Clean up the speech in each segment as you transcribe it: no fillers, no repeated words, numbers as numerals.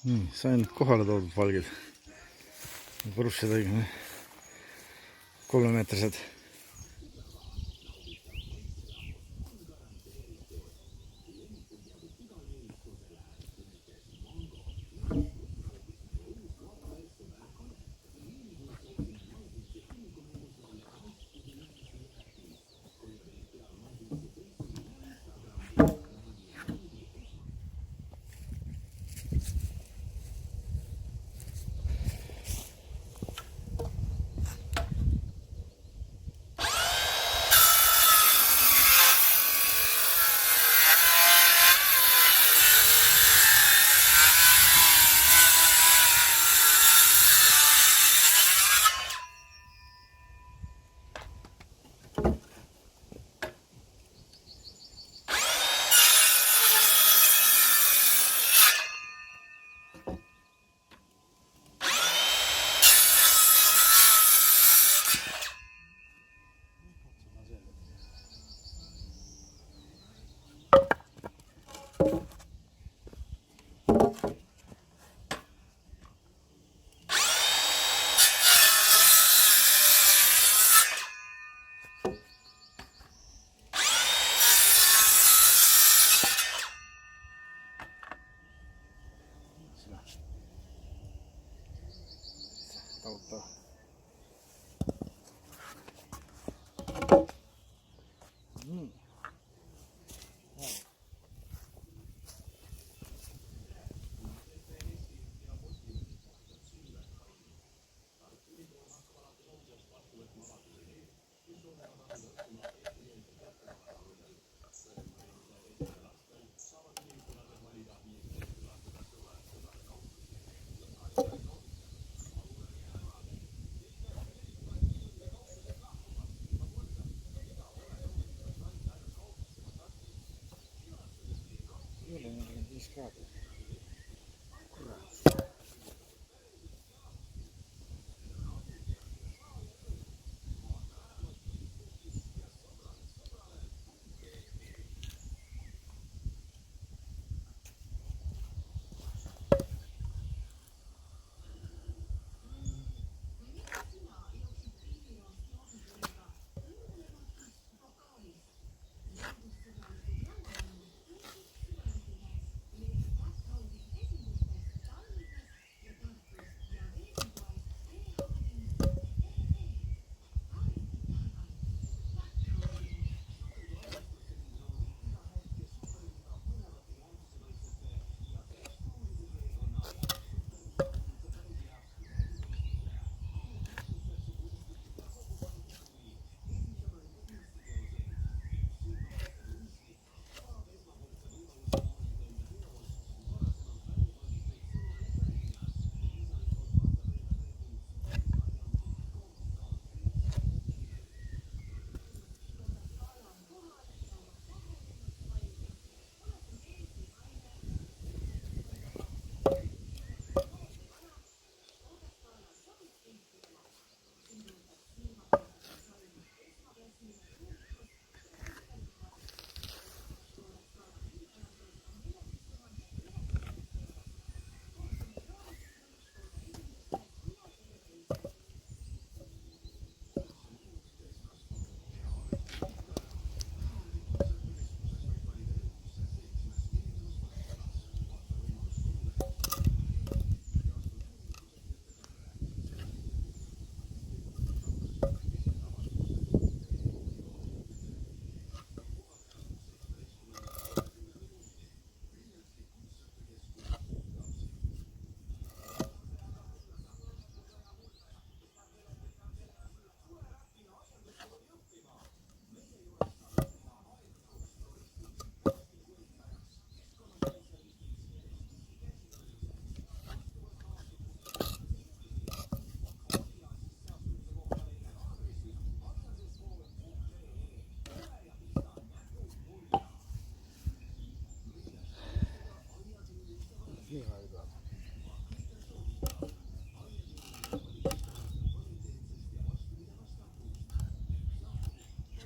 nii, sain kohale toodud valgid. Võrusse tegime 3-meetrised. Tauttaa. Niin. Discreto.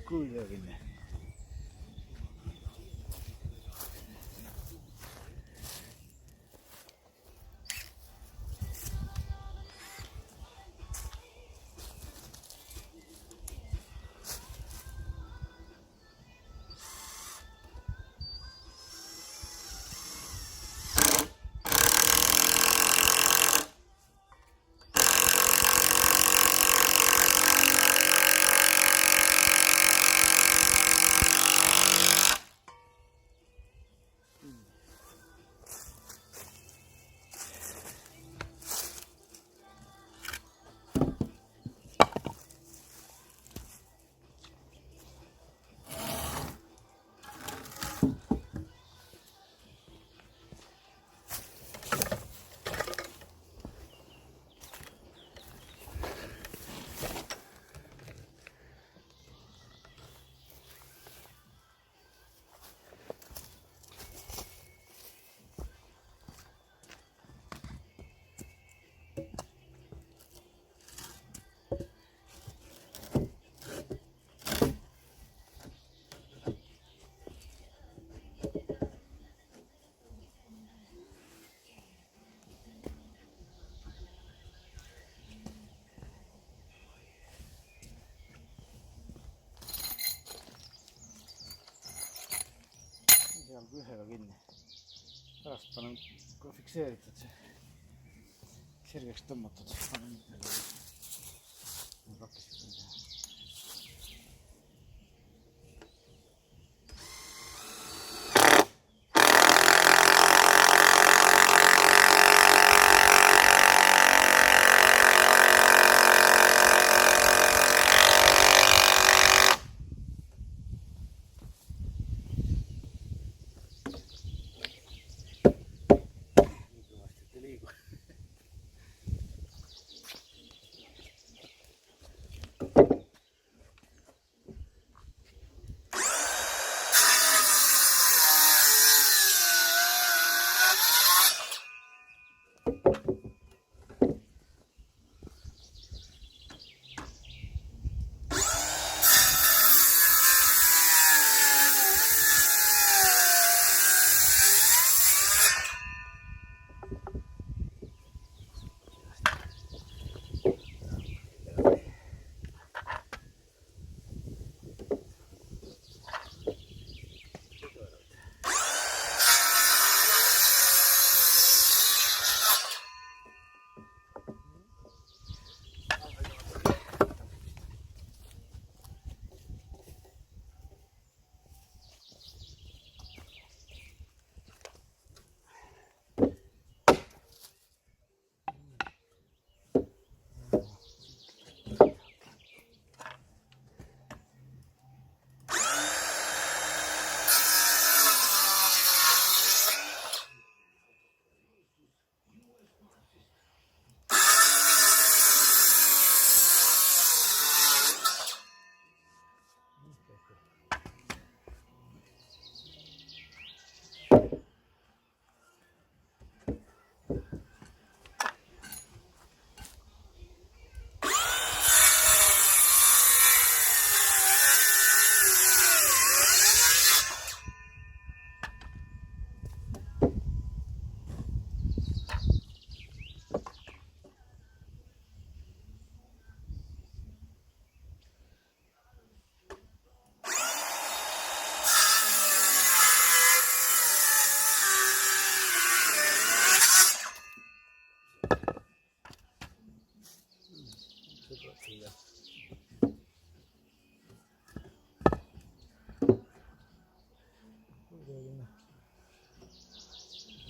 Kuidagi. jalgu ühega kinni. Pärast panen, kui fikseeritud see sirgeks tõmmatud, panen rakkesid teha.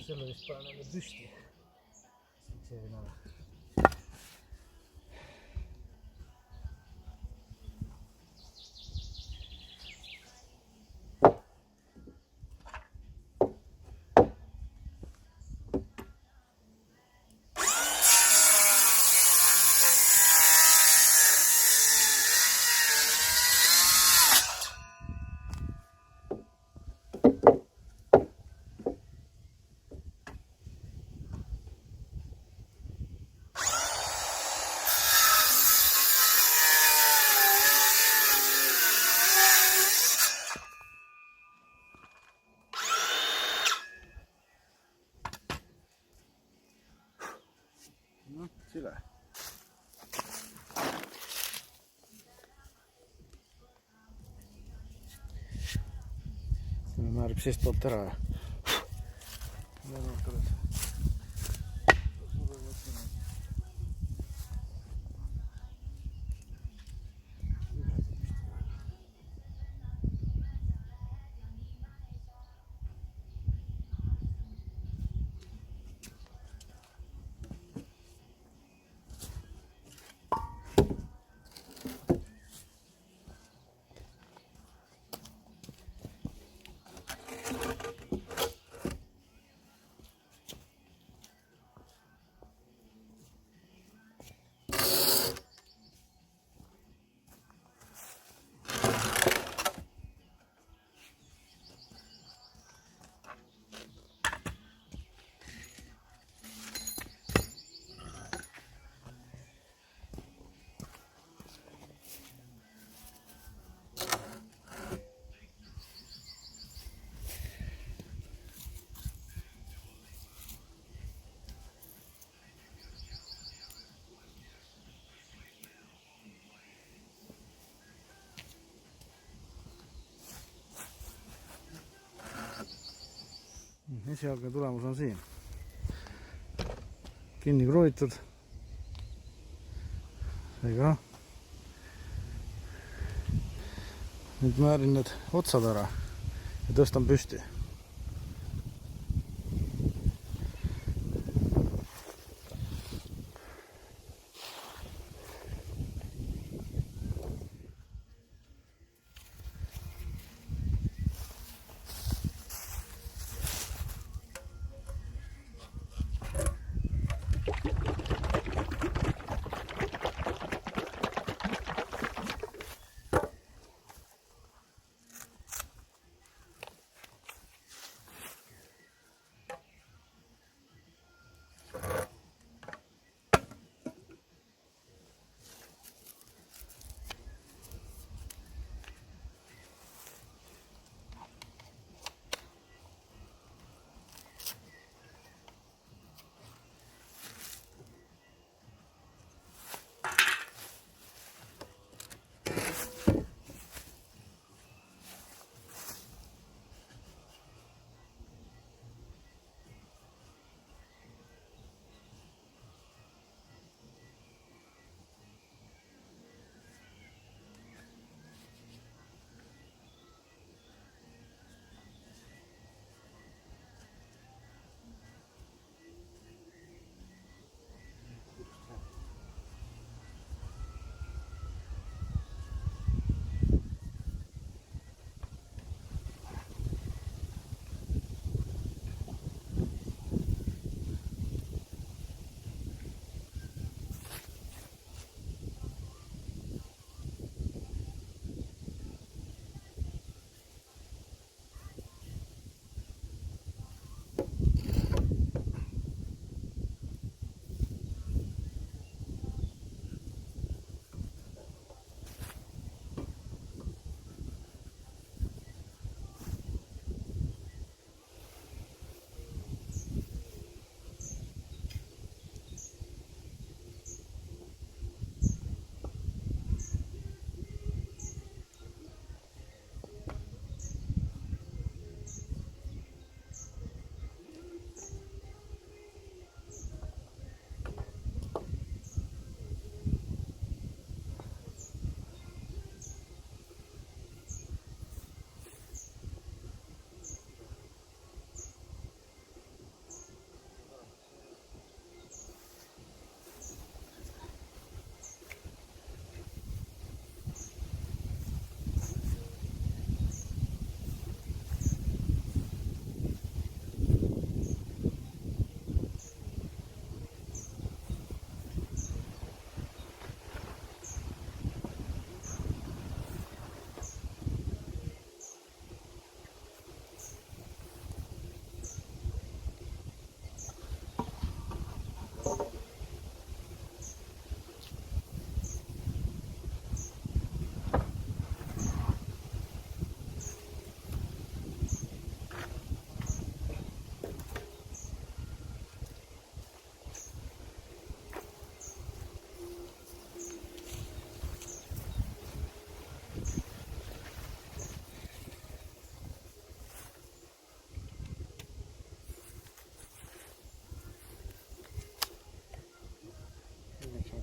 Selle vist panen nüüd püsti. Fikseerin ära. Sile. Määrib seest poolt ära. esialgne tulemus on siin. Kinni kruvitud. Seega nüüd määrin need otsad ära ja tõstan püsti.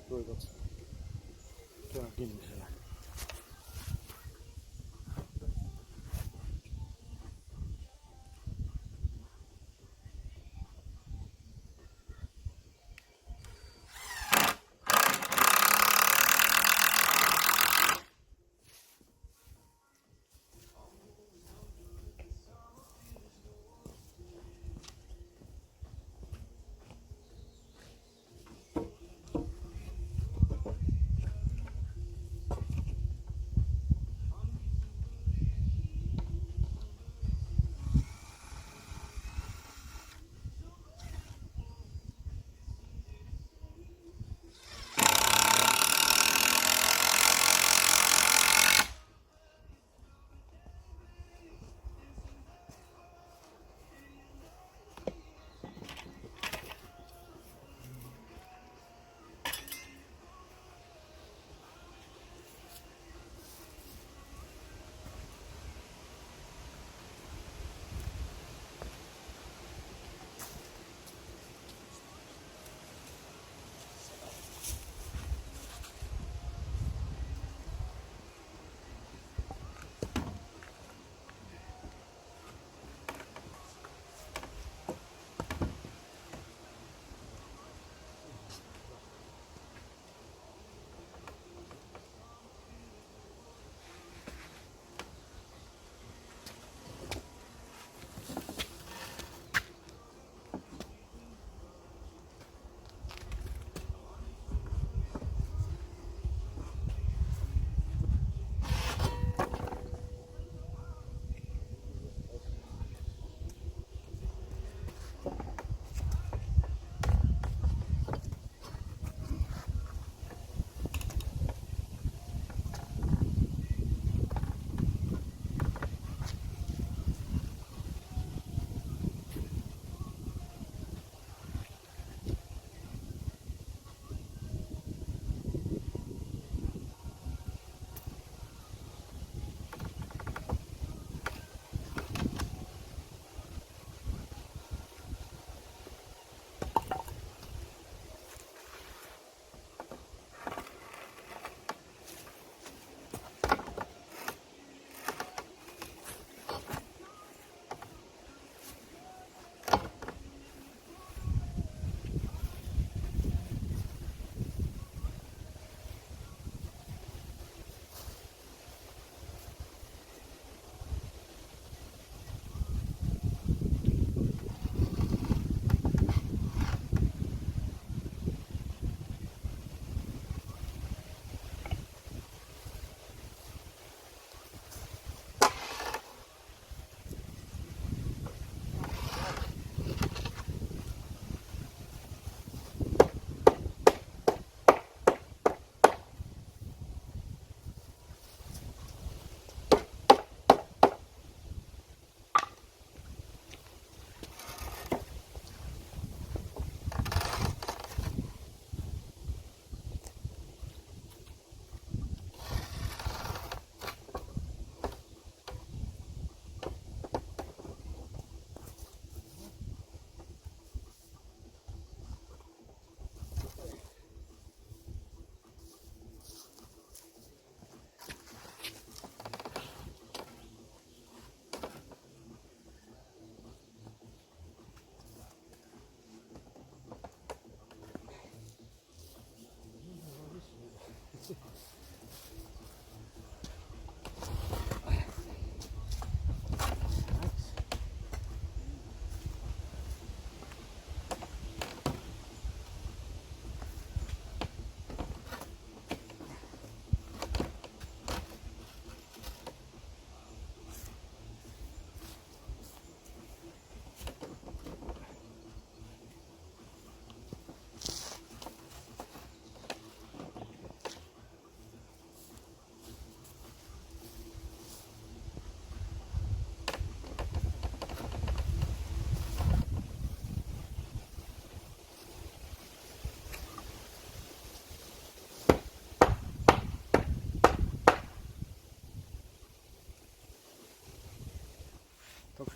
kruvivad. Pean kinni selle.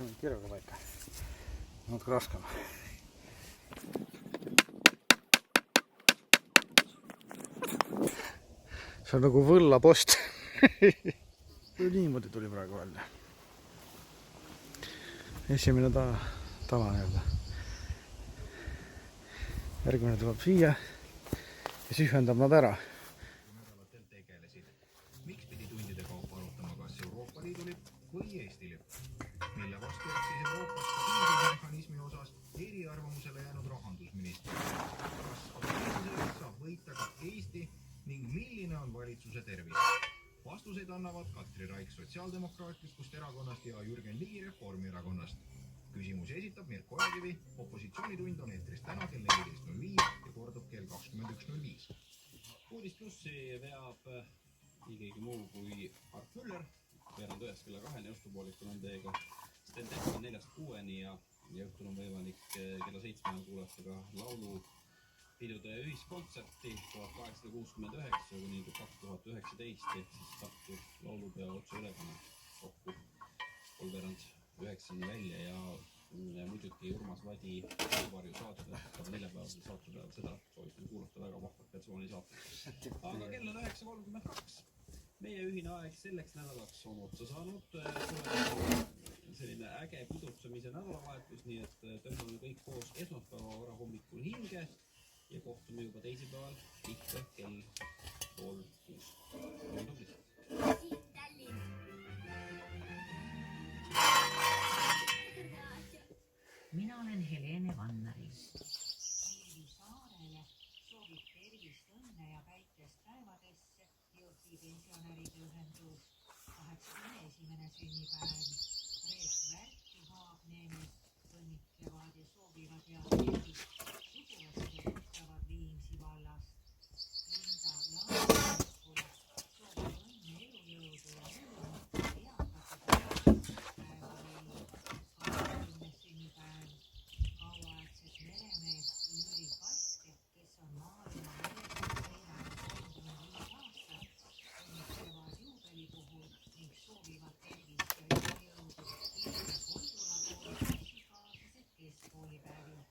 see on kirjaga väike. Natuke raskem. See on nagu võllapost. Niimoodi tuli praegu välja. Esimene tala nii-öelda. Järgmine tuleb siia ja siis ühendab nad ära. Miks pidi tundide kaupa arutama kas Euroopa Liidu lipp või Eesti lipp? Mille vastu oleks siis Euroopa stabiilsusmehhanismi osas eriarvamusele jäänud rahandusminister? Kas stabiilsusest saab võita ka Eesti ning milline on valitsuse tervis? Vastuseid annavad Katri Raik Sotsiaaldemokraatlikust erakonnast ja Jürgen Ligi Reformierakonnast. Küsimusi esitab Mirko Ojakivi. Opositsioonitund on eetris täna kell 14.05 ja kordub kell 21.05. Uudis plussi veab nii keegi muu kui Art Müller. Veerand 9 kella 2 õhtupoolikul on teiega Stendetti 4-6 ja õhtul on võimalik kella 7 kuulata ka laulupidude ühiskontserti 1869 kuni 2019 ehk siis Tartu laulupeo otseülekanne kokku kolmveerand 9 välja ja muidugi Urmas Vadi Varju saate hakkab neljapäevasel saatepäeval, seda soovitan kuulata, väga vahvad versiooni saate. Aga kell on 9.32. Meie ühine aeg selleks nädalaks on otsa saanud. Selline äge pidutsemise nädalavahetus, nii et tõmbame kõik koos esmaspäeva varahommikul hinge ja kohtume juba teisipäeval ikka kell 5:30. Olge tublid! Mina olen Helene Vannari. Liivi saarele soovib tervist, õnne ja päikest päevadesse Jõhvi pensionäride ühendus 81. sünnipäev. Reet Värk ja Haagneemes õnnitlevad ja soovivad head tervist. Sugulased tuttavad Viimsi vallast. Linda Jaanskule soovib õnne, elujõudu ja rõõmu. Eakate päeva veel. 20. sünnipäev. Kauaaegset meremees Jüri Kaske, kes on maailma meremees veeranud 35 aastat, õnnitlevad juubeli puhul ning soovivad tervist ja elujõudu Ilve Koidula kooli klassikaaslased keskkoolipäevil.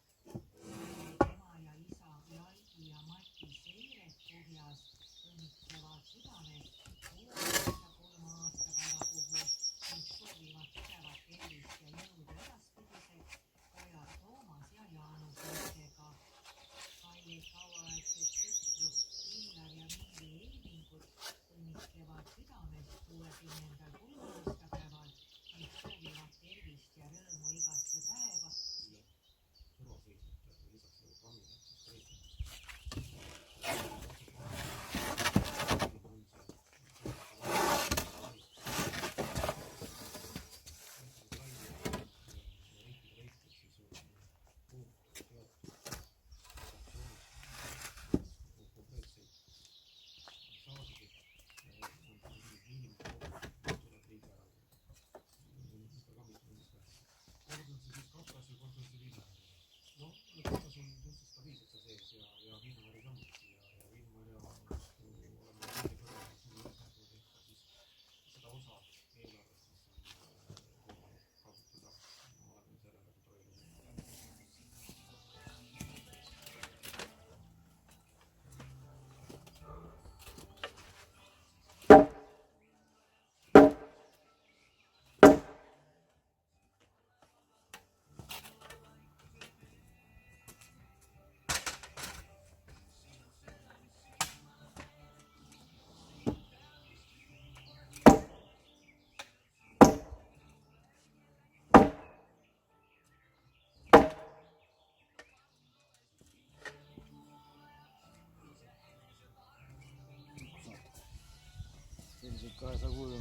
Ema ja isa Jalgi ja Mati Seiret Põhjas õnnitlevad südamest 63 aastapäeva puhul ning soovivad tugevat tervist ja jõudu edaspidiseks pojad Toomas ja Jaanus lastega. Kallid kauaaegset sõpru Illar ja Miiri Eivingut õnnitlevad südamest 60. põlluaastapäeval ning soovivad tervist ja rõõmu igasse päeva. Selliselt ka ei saa kuulda.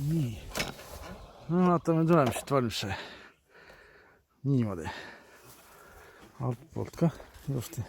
nii. No vaatame, tuleb siit valmis see. Niimoodi. Altpoolt ka ilusti.